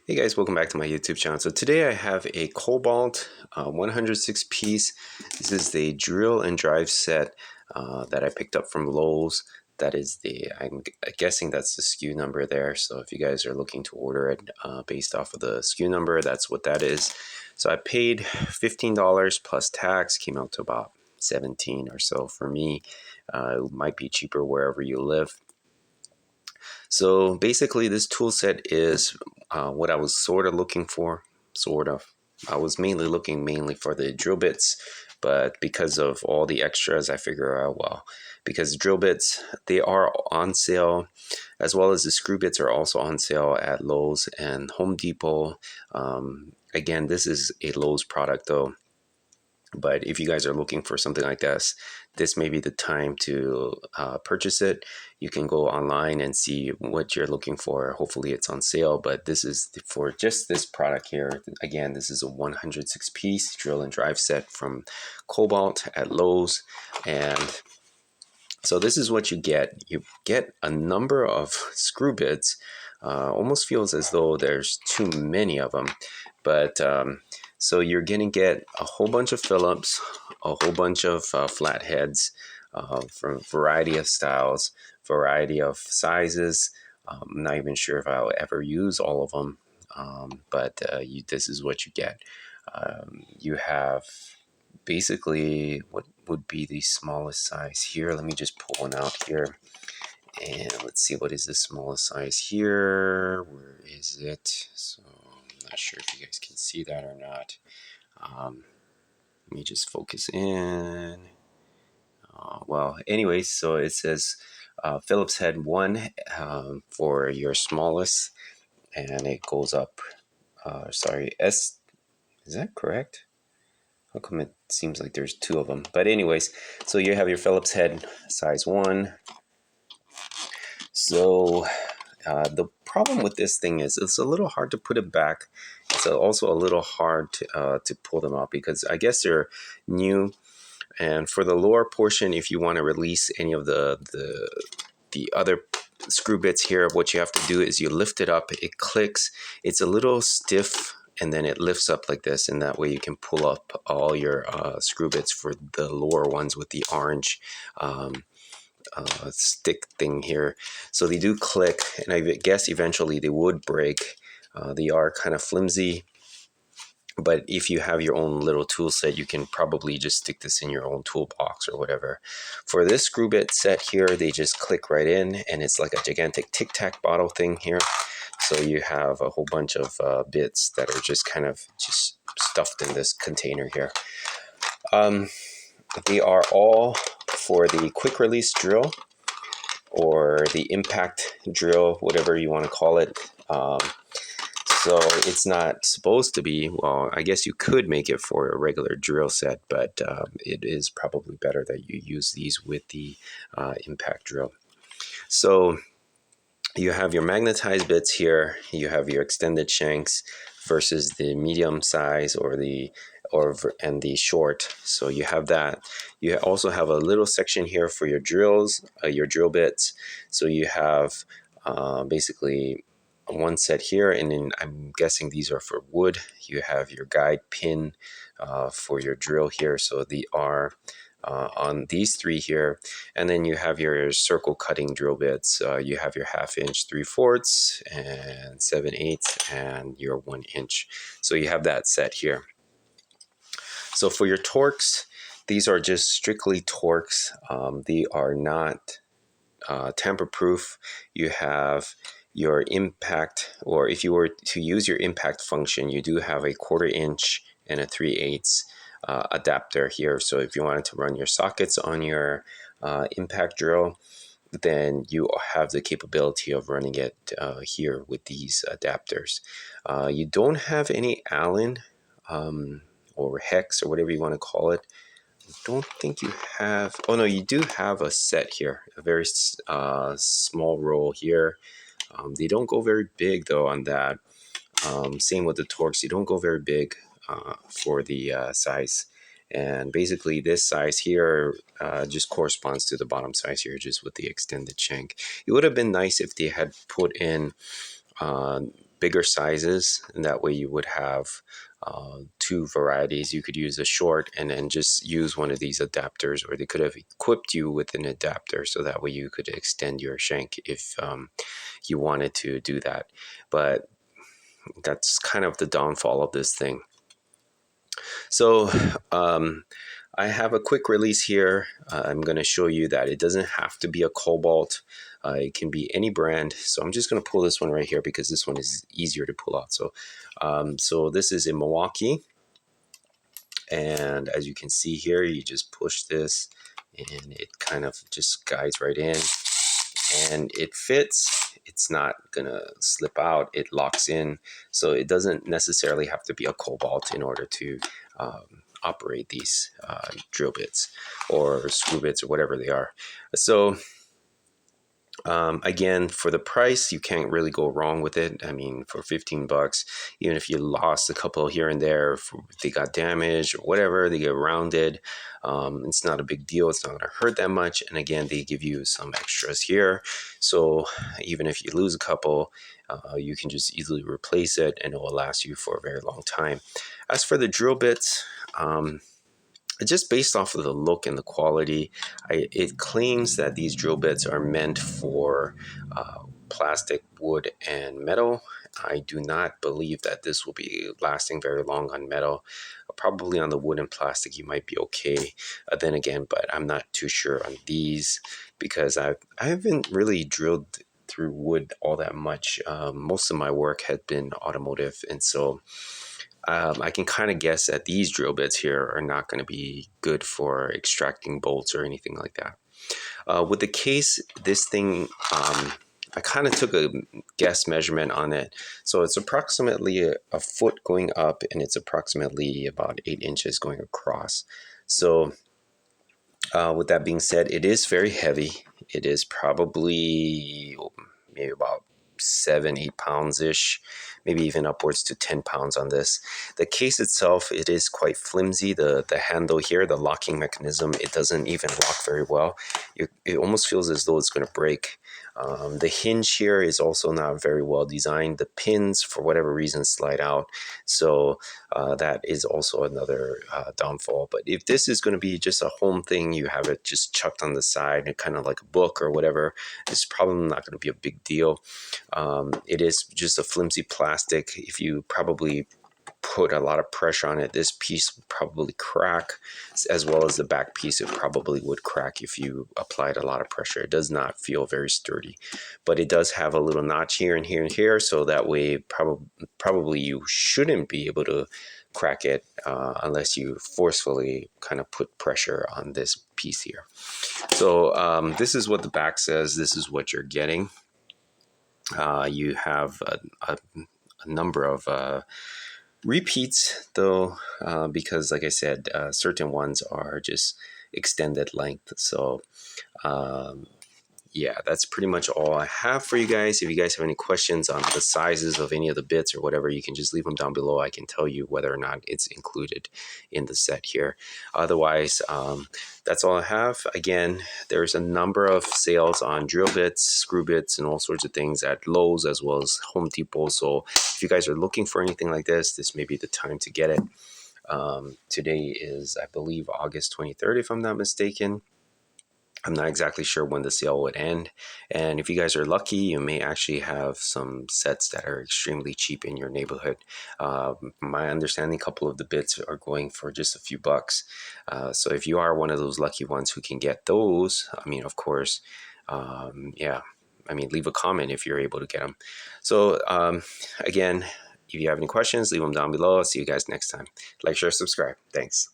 Hey guys, welcome back to my YouTube channel. So today I have a Kobalt 106 piece. This is the drill and drive set that I picked up from Lowe's. That is I'm guessing that's the SKU number there. So if you guys are looking to order it based off of the SKU number, that's what that is. So I paid $15 plus tax, came out to about 17 or so for me. It might be cheaper wherever you live. So basically, this tool set is what I was sort of looking for. Sort of. I was mainly for the drill bits, but because of all the extras, I figure out, well, because drill bits, they are on sale, as well as the screw bits are also on sale at Lowe's and Home Depot. Again, this is a Lowe's product though. But if you guys are looking for something like this may be the time to purchase it. You can go online and see what you're looking for. Hopefully it's on sale, but this is for just this product here. Again, this is a 106 piece drill and drive set from Kobalt at Lowe's. And so this is what you get. You get a number of screw bits. Almost feels as though there's too many of them, but so you're gonna get a whole bunch of Phillips, a whole bunch of flatheads from a variety of styles, variety of sizes. I'm not even sure if I'll ever use all of them, but this is what you get. You have basically what would be the smallest size here. Let me just pull one out here. And let's see, what is the smallest size here? Where is it? So I'm not sure if you guys can see that or not. Let me just focus in. Well, anyways, so it says Phillips head 1 for your smallest, and it goes up. Sorry, S. Is that correct? How come it seems like there's two of them? But anyways, so you have your Phillips head size 1. So the problem with this thing is it's a little hard to put it back. It's also a little hard to pull them out because I guess they're new. And for the lower portion, if you want to release any of the other screw bits here, what you have to do is you lift it up. It clicks. It's a little stiff, and then it lifts up like this, and that way you can pull up all your screw bits for the lower ones with the orange stick thing here. So they do click, and I guess eventually they would break. They are kind of flimsy, but if you have your own little tool set, you can probably just stick this in your own toolbox or whatever. For this screw bit set here, they just click right in, and it's like a gigantic Tic Tac bottle thing here. So you have a whole bunch of bits that are just kind of just stuffed in this container here. They are all for the quick release drill or the impact drill, whatever you want to call it. So it's not supposed to be, well, I guess you could make it for a regular drill set, but it is probably better that you use these with the impact drill. So you have your magnetized bits here, you have your extended shanks versus the medium size and the short. So you have that. You also have a little section here for your drills, your drill bits. So you have basically one set here, and then I'm guessing these are for wood. You have your guide pin for your drill here. So they are on these three here, and then you have your circle cutting drill bits. You have your 1/2 inch, 3/4 and 7/8 and your 1 inch. So you have that set here. So for your torques, these are just strictly torques. They are not tamper proof. You have your impact, or if you were to use your impact function, you do have a 1/4 inch and a 3/8 adapter here. So if you wanted to run your sockets on your impact drill, then you have the capability of running it here with these adapters. You don't have any Allen or hex or whatever you want to call it. I don't think you have, oh no, you do have a set here, a very small roll here. They don't go very big though on that. Same with the torques, they don't go very big for the size. And basically this size here just corresponds to the bottom size here, just with the extended shank. It would have been nice if they had put in bigger sizes, and that way you would have two varieties. You could use a short and then just use one of these adapters, or they could have equipped you with an adapter so that way you could extend your shank if you wanted to do that. But that's kind of the downfall of this thing. So I have a quick release here. I'm going to show you that it doesn't have to be a Kobalt. It can be any brand. So I'm just going to pull this one right here because this one is easier to pull out. So this is in Milwaukee. And as you can see here, you just push this and it kind of just guides right in. And it fits. It's not gonna slip out. It locks in, so it doesn't necessarily have to be a Kobalt in order to operate these drill bits or screw bits or whatever they are. So again, for the price, you can't really go wrong with it. I mean, for 15 bucks, even if you lost a couple here and there, if they got damaged or whatever, they get rounded. It's not a big deal. It's not going to hurt that much. And again, they give you some extras here. So even if you lose a couple, you can just easily replace it and it will last you for a very long time. As for the drill bits, just based off of the look and the quality, it claims that these drill bits are meant for plastic, wood, and metal. I do not believe that this will be lasting very long on metal. Probably on the wood and plastic, you might be okay. Then again, but I'm not too sure on these because I haven't really drilled through wood all that much. Most of my work had been automotive, and so I can kind of guess that these drill bits here are not going to be good for extracting bolts or anything like that. With the case, this thing, I kind of took a guess measurement on it. So it's approximately a foot going up and it's approximately about 8 inches going across. So with that being said, it is very heavy. It is probably maybe about 7-8 pounds ish, maybe even upwards to 10 pounds on this. The case itself, it is quite flimsy. The handle here, the locking mechanism, it doesn't even lock very well. It almost feels as though it's going to break. The hinge here is also not very well designed. The pins, for whatever reason, slide out. So that is also another downfall. But if this is going to be just a home thing, you have it just chucked on the side, kind of like a book or whatever, it's probably not going to be a big deal. It is just a flimsy plastic. If you probably put a lot of pressure on it, this piece would probably crack, as well as the back piece. It probably would crack if you applied a lot of pressure. It does not feel very sturdy, but it does have a little notch here and here and here, so that way probably you shouldn't be able to crack it unless you forcefully kind of put pressure on this piece here. So this is what the back says. This is what you're getting. You have a number of repeats though, because like I said, certain ones are just extended length. So yeah, that's pretty much all I have for you guys. If you guys have any questions on the sizes of any of the bits or whatever, you can just leave them down below. I can tell you whether or not it's included in the set here. Otherwise, that's all I have. Again, there's a number of sales on drill bits, screw bits, and all sorts of things at Lowe's as well as Home Depot. So if you guys are looking for anything like this may be the time to get it. Today is, I believe, August 23rd, if I'm not mistaken. I'm not exactly sure when the sale would end. And if you guys are lucky, you may actually have some sets that are extremely cheap in your neighborhood. My understanding, a couple of the bits are going for just a few bucks. So if you are one of those lucky ones who can get those, I mean, of course, yeah, I mean, leave a comment if you're able to get them. So again, if you have any questions, leave them down below. I'll see you guys next time. Like, share, subscribe. Thanks.